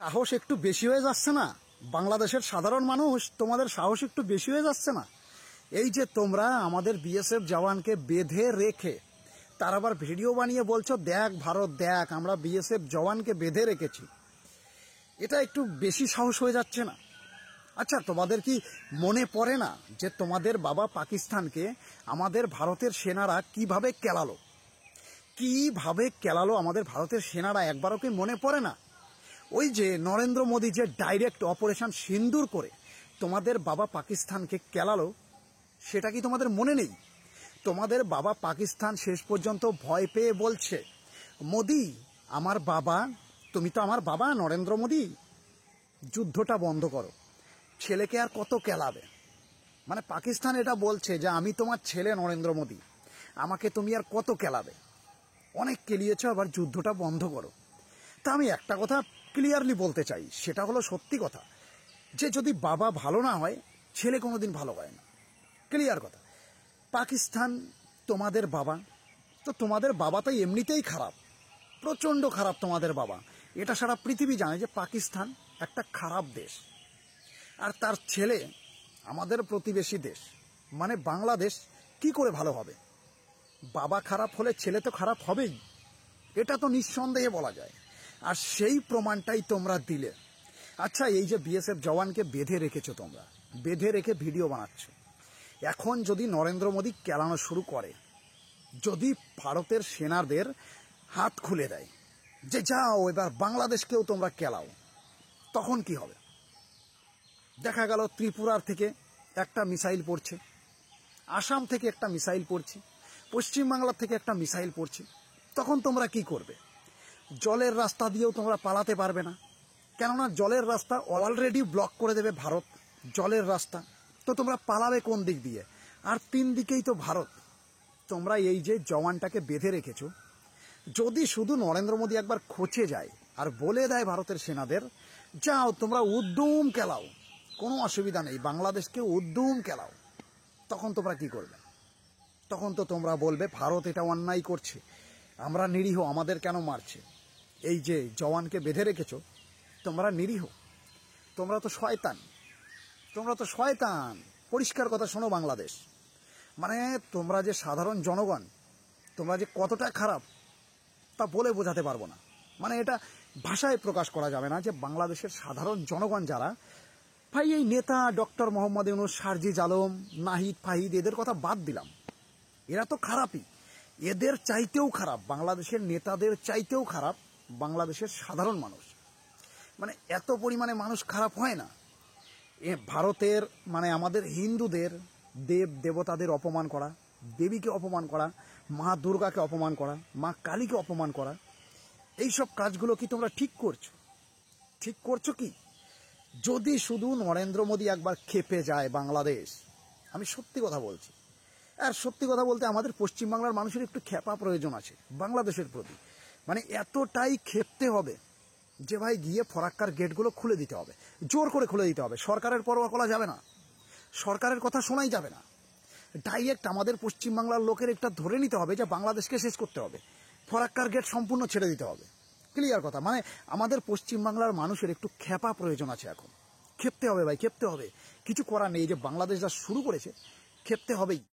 সাহস একটু বেশি হয়ে যাচ্ছে না? বাংলাদেশের সাধারণ মানুষ, তোমাদের সাহস একটু বেশি হয়ে যাচ্ছে না? এই যে তোমরা আমাদের বিএসএফ জওয়ানকে বেঁধে রেখে তার আবার ভিডিও বানিয়ে বলছো, দেখ ভারত দেখ, আমরা বিএসএফ জওয়ানকে বেঁধে রেখেছি। এটা একটু বেশি সাহস হয়ে যাচ্ছে না? আচ্ছা, তোমাদের কি মনে পড়ে না যে তোমাদের বাবা পাকিস্তানকে আমাদের ভারতের সেনারা কিভাবে কেলালো? আমাদের ভারতের সেনারা, একবারও কি মনে পড়ে না? ওই যে নরেন্দ্র মোদী যে ডাইরেক্ট অপারেশন সিন্দুর করে তোমাদের বাবা পাকিস্তানকে কেলালো, সেটা কি তোমাদের মনে নেই? তোমাদের বাবা পাকিস্তান শেষ পর্যন্ত ভয় পেয়ে বলছে, মোদী আমার বাবা, তুমি তো আমার বাবা নরেন্দ্র মোদী, যুদ্ধটা বন্ধ করো, ছেলেকে আর কত কেলাবে? মানে পাকিস্তান এটা বলছে যে আমি তোমার ছেলে নরেন্দ্র মোদী, আমাকে তুমি আর কত কেলাবে? অনেক কেলিয়েছ, আবার যুদ্ধটা বন্ধ করো। তা আমি একটা কথা ক্লিয়ারলি বলতে চাই, সেটা হলো সত্যি কথা, যে যদি বাবা ভালো না হয়, ছেলে কোনোদিন ভালো হয় না। ক্লিয়ার কথা। পাকিস্তান তোমাদের বাবা, তো তোমাদের বাবা তো এমনিতেই খারাপ, প্রচণ্ড খারাপ তোমাদের বাবা। এটা সারা পৃথিবী জানে যে পাকিস্তান একটা খারাপ দেশ। আর তার ছেলে আমাদের প্রতিবেশী দেশ মানে বাংলাদেশ কি করে ভালো হবে? বাবা খারাপ হলে ছেলে তো খারাপ হবেই, এটা তো নিঃসন্দেহে বলা যায়। আর সেই প্রমাণটাই তোমরা দিলে। আচ্ছা, এই যে বিএসএফ জওয়ানকে বেঁধে রেখেছো, তোমরা বেঁধে রেখে ভিডিও বানাচ্ছ, এখন যদি নরেন্দ্র মোদী কেলানো শুরু করে, যদি ভারতের সেনাদের হাত খুলে দেয় যে যাও এবার বাংলাদেশকেও তোমরা কেলাও, তখন কি হবে? দেখা গেল ত্রিপুরার থেকে একটা মিসাইল পড়ছে, আসাম থেকে একটা মিসাইল পড়ছে, পশ্চিমবাংলার থেকে একটা মিসাইল পড়ছে, তখন তোমরা কি করবে? জলের রাস্তা দিয়েও তোমরা পালাতে পারবে না, কেননা জলের রাস্তা অলরেডি ব্লক করে দেবে ভারত। জলের রাস্তা তো তোমরা পালাবে কোন দিক দিয়ে? আর তিন দিকেই তো ভারত। তোমরা এই যে জওয়ানটাকে বেঁধে রেখেছো, যদি শুধু নরেন্দ্র মোদী একবার খোঁচে যায় আর বলে দেয় ভারতের সেনাদের, যাও তোমরা উদ্যম কেলাও, কোনো অসুবিধা নেই, বাংলাদেশকে উদ্যম কেলাও, তখন তোমরা কি করবে? তখন তো তোমরা বলবে ভারত এটা অন্যায় করছে, আমরা নিরীহ, আমাদের কেন মারছে? এই যে জওয়ানকে বেঁধে রেখেছো, তোমরা নিরীহ, তোমরা তো শয়তান, তোমরা তো শয়তান। পরিষ্কার কথা শোনো বাংলাদেশ, মানে তোমরা যে সাধারণ জনগণ, তোমরা যে কতটা খারাপ তা বলে বোঝাতে পারবো না। মানে এটা ভাষায় প্রকাশ করা যাবে না যে বাংলাদেশের সাধারণ জনগণ যারা, ভাই এই নেতা ডক্টর মোহাম্মদ ইউনূস, সারজিজ আলম, নাহিদ ফাহিদ, এদের কথা বাদ দিলাম, এরা তো খারাপই, এদের চাইতেও খারাপ, বাংলাদেশের নেতাদের চাইতেও খারাপ বাংলাদেশের সাধারণ মানুষ। মানে এত পরিমাণে মানুষ খারাপ হয় না। ভারতের মানে আমাদের হিন্দুদের দেব দেবতাদের অপমান করা, দেবীকে অপমান করা, মা দুর্গাকে অপমান করা, মা কালীকে অপমান করা, এইসব কাজগুলো কি তোমরা ঠিক করছো? ঠিক করছো কি? যদি শুধু নরেন্দ্র মোদী একবার খেপে যায় বাংলাদেশ, আমি সত্যি কথা বলছি, আর সত্যি কথা বলতে আমাদের পশ্চিমবাংলার মানুষের একটু খেপা প্রয়োজন আছে বাংলাদেশের প্রতি। মানে এতটাই খেপতে হবে যে ভাই গিয়ে ফরাক্কার গেটগুলো খুলে দিতে হবে, জোর করে খুলে দিতে হবে। সরকারের পরোয়া করা যাবে না, সরকারের কথা শোনাই যাবে না, ডাইরেক্ট আমাদের পশ্চিমবাংলার লোকের একটা ধরে নিতে হবে যে বাংলাদেশকে শেষ করতে হবে, ফরাক্কার গেট সম্পূর্ণ ছেড়ে দিতে হবে। ক্লিয়ার কথা। মানে আমাদের পশ্চিমবাংলার মানুষের একটু খেপা প্রয়োজন আছে এখন। খেপতে হবে ভাই, খেপতে হবে, কিছু করার নেই। যে বাংলাদেশ যা শুরু করেছে, খেপতে হবেই।